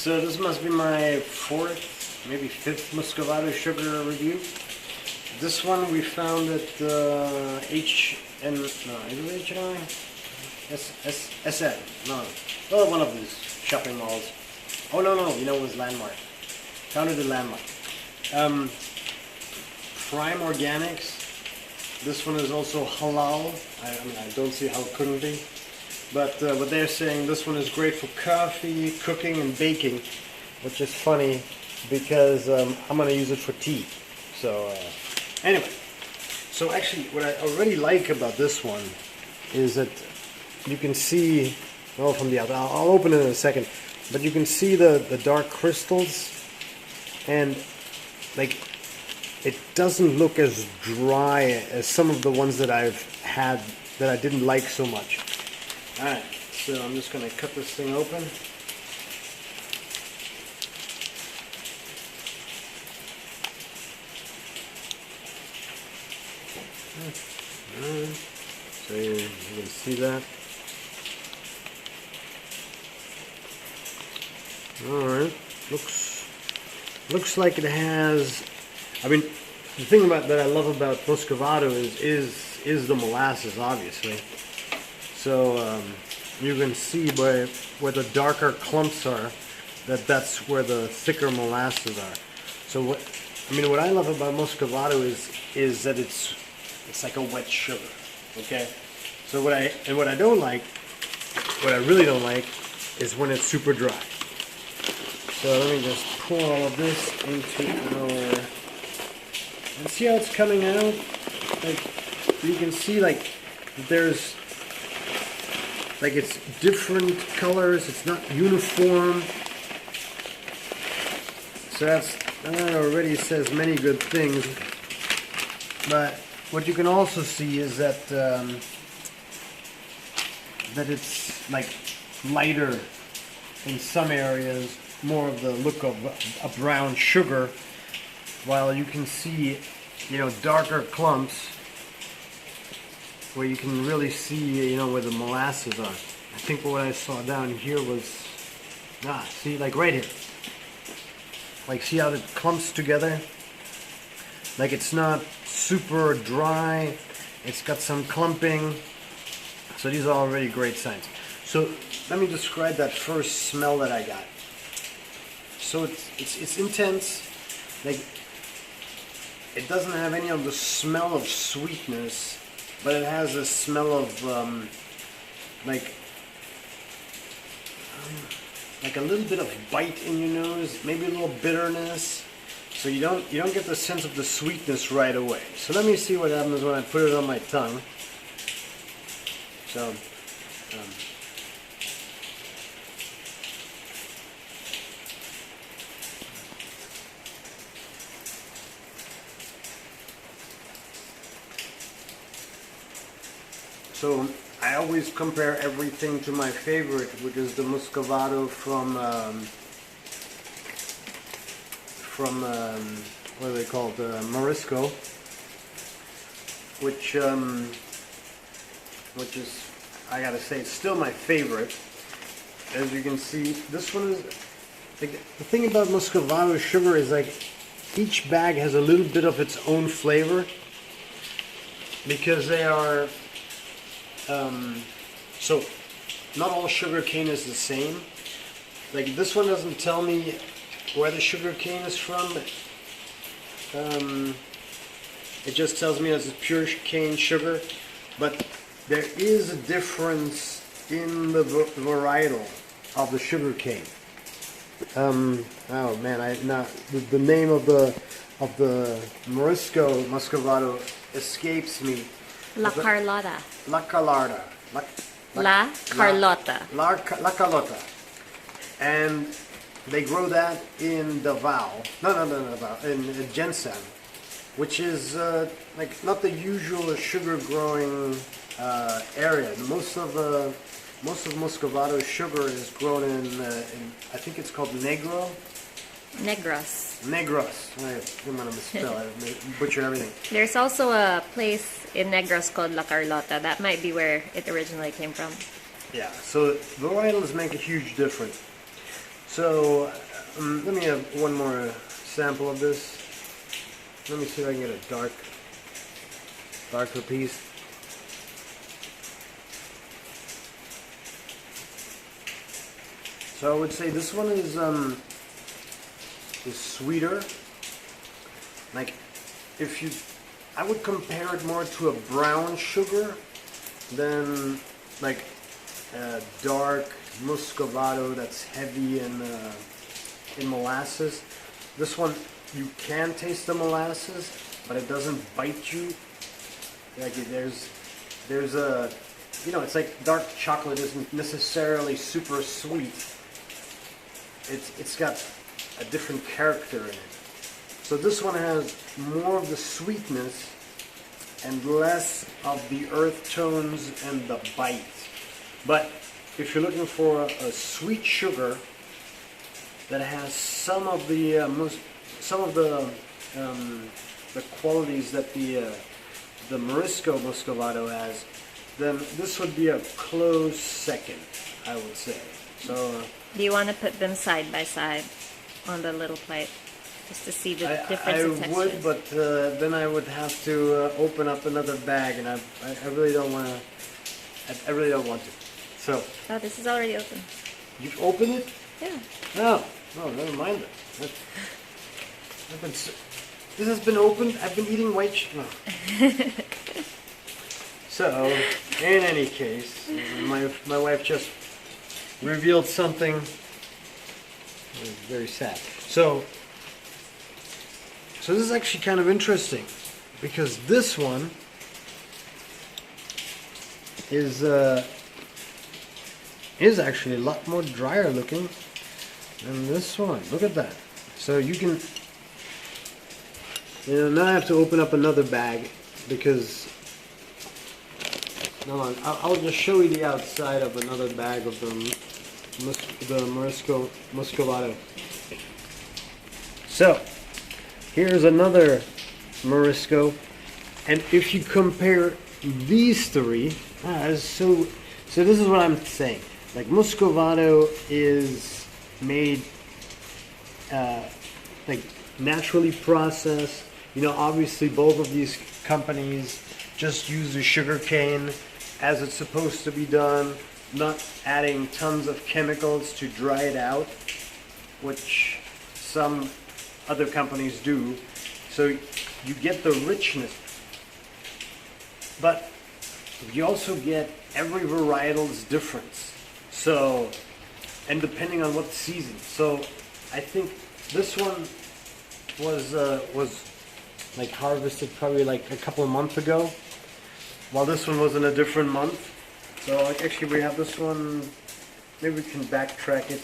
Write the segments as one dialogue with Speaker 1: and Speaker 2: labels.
Speaker 1: So this must be my fourth, maybe fifth Muscovado sugar review. This one we found at SN, no, well, one of these shopping malls. Oh no, you know, it was Landmark. Found it at Landmark. Prime Organics. This one is also halal. I mean, I don't see how it couldn't be. But what they're saying, this one is great for coffee, cooking, and baking, which is funny because I'm going to use it for tea. So anyway, so actually what I already like about this one is that you can see, well, from the outside, I'll open it in a second, but you can see the dark crystals, and like it doesn't look as dry as some of the ones that I've had that I didn't like so much. Alright, so I'm just going to cut this thing open. So you can see that. Alright, looks like it has, I mean, the thing about that I love about Muscovado is the molasses, obviously. So you can see by where the darker clumps are, that's where the thicker molasses are. So what I love about Muscovado is that it's like a wet sugar. Okay. So what I really don't like is when it's super dry. So let me just pour all of this into our, and see how it's coming out. Like you can see, like there's, like it's different colors. It's not uniform. So that already says many good things. But what you can also see is that that it's like lighter in some areas, more of the look of a brown sugar, while you can see, you know, darker clumps where you can really see, you know, where the molasses are. I think what I saw down here was, see, like right here. Like, see how it clumps together? Like, it's not super dry, it's got some clumping. So these are already great signs. So let me describe that first smell that I got. So it's intense. Like, it doesn't have any of the smell of sweetness, but it has a smell of like a little bit of bite in your nose, maybe a little bitterness. So you don't get the sense of the sweetness right away. So let me see what happens when I put it on my tongue. So So I always compare everything to my favorite, which is the Muscovado from what are they called, Morisco, which is, I gotta say, it's still my favorite. As you can see, this one is, like, the thing about Muscovado sugar is like each bag has a little bit of its own flavor, because they are so not all sugar cane is the same. Like, this one doesn't tell me where the sugar cane is from. It just tells me it's pure cane sugar, but there is a difference in the varietal of the sugar cane. Oh man, the name of the Morisco Muscovado escapes me.
Speaker 2: La Carlotta.
Speaker 1: La Carlotta.
Speaker 2: La Carlotta.
Speaker 1: La Carlotta. And they grow that in Davao. No, Davao. In Jensen, which is like not the usual sugar growing area. Most of Muscovado sugar is grown in I think it's called Negros. I'm gonna misspell it, butcher everything.
Speaker 2: There's also a place in Negros called La Carlotta. That might be where it originally came from.
Speaker 1: Yeah, so varietals make a huge difference. So let me have one more sample of this. Let me see if I can get a darker piece. So I would say this one is sweeter. Like I would compare it more to a brown sugar than like a dark Muscovado that's heavy in molasses. This one, you can taste the molasses, but it doesn't bite you. Like there's a, you know, it's like dark chocolate isn't necessarily super sweet. It's got a different character in it. So this one has more of the sweetness and less of the earth tones and the bite. But if you're looking for a sweet sugar that has some of the qualities that the Morisco Muscovado has, then this would be a close second, I would say. So.
Speaker 2: Do you want to put them side by side on the little plate, just to see the difference in textures?
Speaker 1: I would, but then I would have to open up another bag, and I really don't want to. I really don't want to. So.
Speaker 2: Oh, this is already open.
Speaker 1: You've opened it?
Speaker 2: Yeah.
Speaker 1: No, never mind that. This has been opened. I've been eating white. So, in any case, my wife just revealed something. It was very sad. So this is actually kind of interesting because this one is actually a lot more drier looking than this one. Look at that. So you can, now I have to open up another bag because, no, I'll just show you the outside of another bag of the Morisco Muscovado. So here's another Morisco, and if you compare these three, so this is what I'm saying. Like Muscovado is made like naturally processed. You know, obviously both of these companies just use the sugar cane as it's supposed to be done, not adding tons of chemicals to dry it out, which some other companies do. So you get the richness, but you also get every varietal's difference. So, and depending on what season. So I think this one was like harvested probably like a couple of months ago, while this one was in a different month. So like, actually we have this one, maybe we can backtrack it.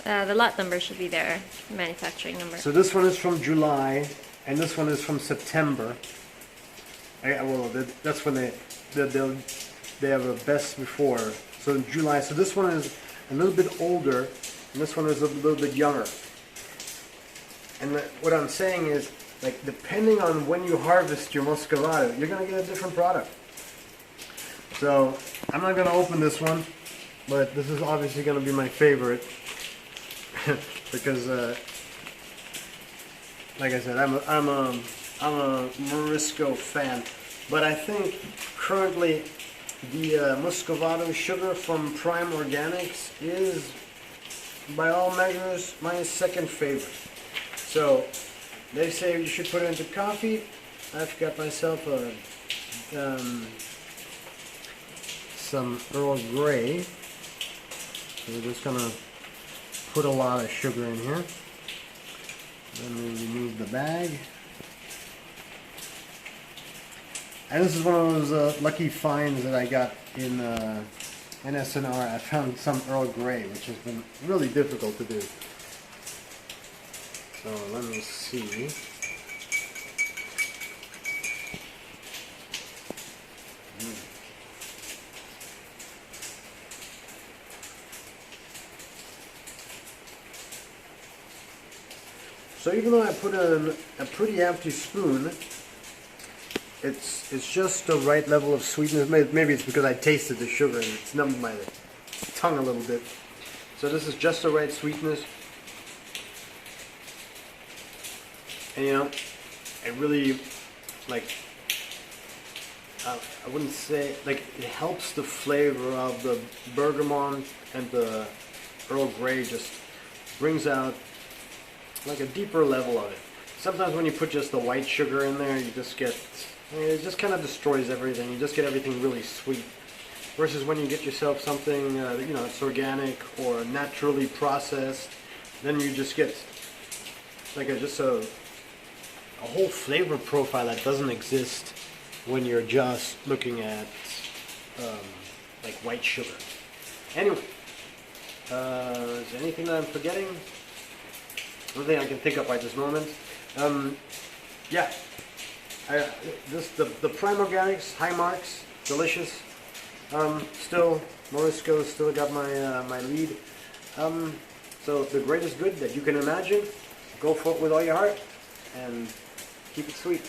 Speaker 2: The lot number should be there, manufacturing number.
Speaker 1: So this one is from July, and this one is from September. Well, that's when they have a best before. So in July. So this one is a little bit older, and this one is a little bit younger. And what I'm saying is, like, depending on when you harvest your Muscovado, you're gonna get a different product. So I'm not gonna open this one, but this is obviously gonna be my favorite. Because, like I said, I'm a Morisco fan, but I think currently the Muscovado sugar from Prime Organics is, by all measures, my second favorite. So they say you should put it into coffee. I've got myself some Earl Grey. So we're just gonna put a lot of sugar in here. Then we remove the bag. And this is one of those lucky finds that I got in SNR. I found some Earl Grey, which has been really difficult to do. So let me see. So even though I put in a pretty empty spoon, it's just the right level of sweetness. Maybe it's because I tasted the sugar and it's numbed my tongue a little bit. So this is just the right sweetness. And you know, it really, like, I wouldn't say, like, it helps the flavor of the bergamot and the Earl Grey, just brings out like a deeper level of it. Sometimes when you put just the white sugar in there, you just get, it just kind of destroys everything. You just get everything really sweet. Versus when you get yourself something, you know, it's organic or naturally processed, then you just get like just a whole flavor profile that doesn't exist when you're just looking at like white sugar. Anyway, is there anything that I'm forgetting? One thing I can think of at this moment. Yeah, the Prime Organics high marks, delicious. Still, Morisco still got my lead. So the greatest good that you can imagine, go for it with all your heart, and keep it sweet.